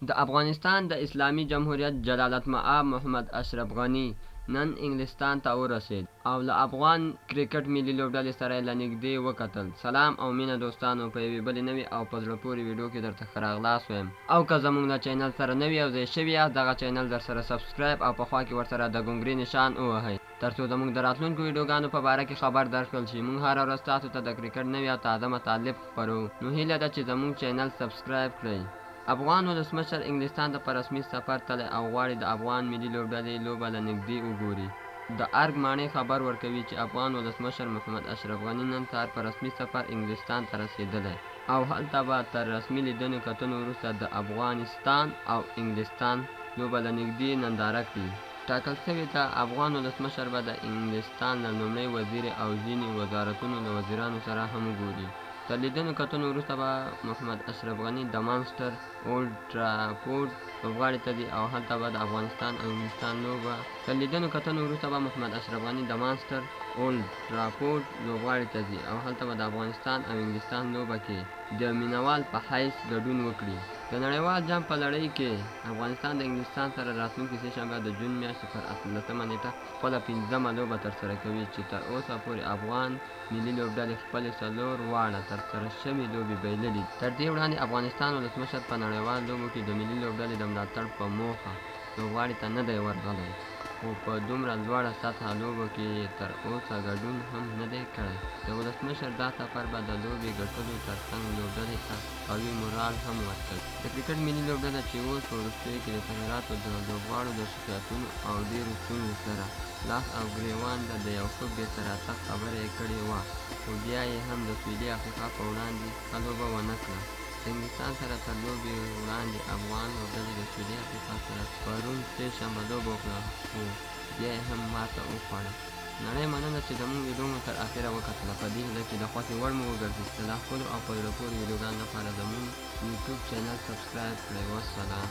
د افغانستان د اسلامي جمهوریت جلالتمآب محمد اشرف غني نن انګلستان ته ورسېد او له افغان کرکټ ملي لوبډلې سره یې له نږدې وکتل. سلام او مینه دوستانو، په یوې بلې نوې او په زړه پورې ویډیو کې درته ښه راغلاست وایم. او که زموږ له چینل سره نوي او ځای شوي یاست، دغه چینل درسره سبسکرایب او په خوا کې ورسره د ګونګرې نشان ووهئ، تر څو زموږ د راتلونکو ویډیوګانو په باره کې خبر درکړل شي. موږ هره ورځ تاسو ته د کرکټ نوي او تازه مطالب خپروو، نو هیله ده چې زموږ چینل سبسکرایب کړئ. افغان ولسمشر انګلستان ته په رسمي سفر تللی او غواړي د افغان ملي لوبډلې لوبه له نږدې وګوري. د ارګ ماڼۍ خبر ورکوي چې افغان ولسمشر محمد اشرف غني نن سهار په رسمي سفر انګلستان ته رسېدلی او هلته به تر رسمي لیدنو کتنو وروسته د افغانستان او انګلستان لوبه له نږدې ننداره کړي. ټاکل شوې ده افغان ولسمشر به د انګلستان له لومړي وزیر او ځینې وزارتونو له وزیرانو سره هم وګوري. تر لیدنو کتنو وروسته به محمد اشرف غني د مانچسټر اولډ ټرافورډ لوبغالي ته ځي او هلته به د افغانستان او انګلستان لوبه تر لیدنو کتنو وروسته به محمد اشرف غني د مانچسټر اولډ ټرافورډ لوبغالي ته ځي او هلته به د افغانستان او انګلستان لوبه کې د مینوال په حیث ګډون وکړي. د نړیوال جام په لړۍ کې افغانستان د انګلستان سره راتلونکي سه شنبه د جون میاشتې پر 18مه نیټه خپله 5مه لوبه ترسره کوي، چې تر اوسه پورې افغان ملي لوبډلې خپلې 4 واړه ترسره شوې لوبې بایللې. تر دې وړاندې افغانستان ولسمشر په نړیوالو لوبو کې د ملي لوبډلې د ملاتړ په موخه لوبغاړي ته نه دی ورغلی، خو په دومره لوړه سطحه لوبو کې یې تر اوسه ګډون هم نه دی کړی. د ولسمشر دا سفر به د لوبې ګټلو ترڅنګ لوبډلې ته قوي مورال هم ورکوي. د کرکټ ملي لوبډله چې اوس په وروستیو کې د تغییراتو د لوبغاړو د شکایتونو او ډېرو ستونزو سره لاس او ګرېوان ده، د یو ښه بېرته راتګ خبره یې کړې وه، خو بیا یې هم د سویلي افریقا په وړاندې ښه لوبه ونه کړه. د انګلستان سره تر لوبې وړاندې افغان لوبډلې د سویلي افریقا سره پرون سه شنبه لوبه وکړه، خو بیا یې هم ماته وخوړه. نړۍ مننه چې زموږ ویډیو مو تر اخره وکتله. په دې هیله چې د خوښې وړ مو وګرځي. د لا ښکلو او په زړه پورې ویډیوګانو لپاره زموږ یوټیوب چینل سبسکرایب کړئ. والسلام.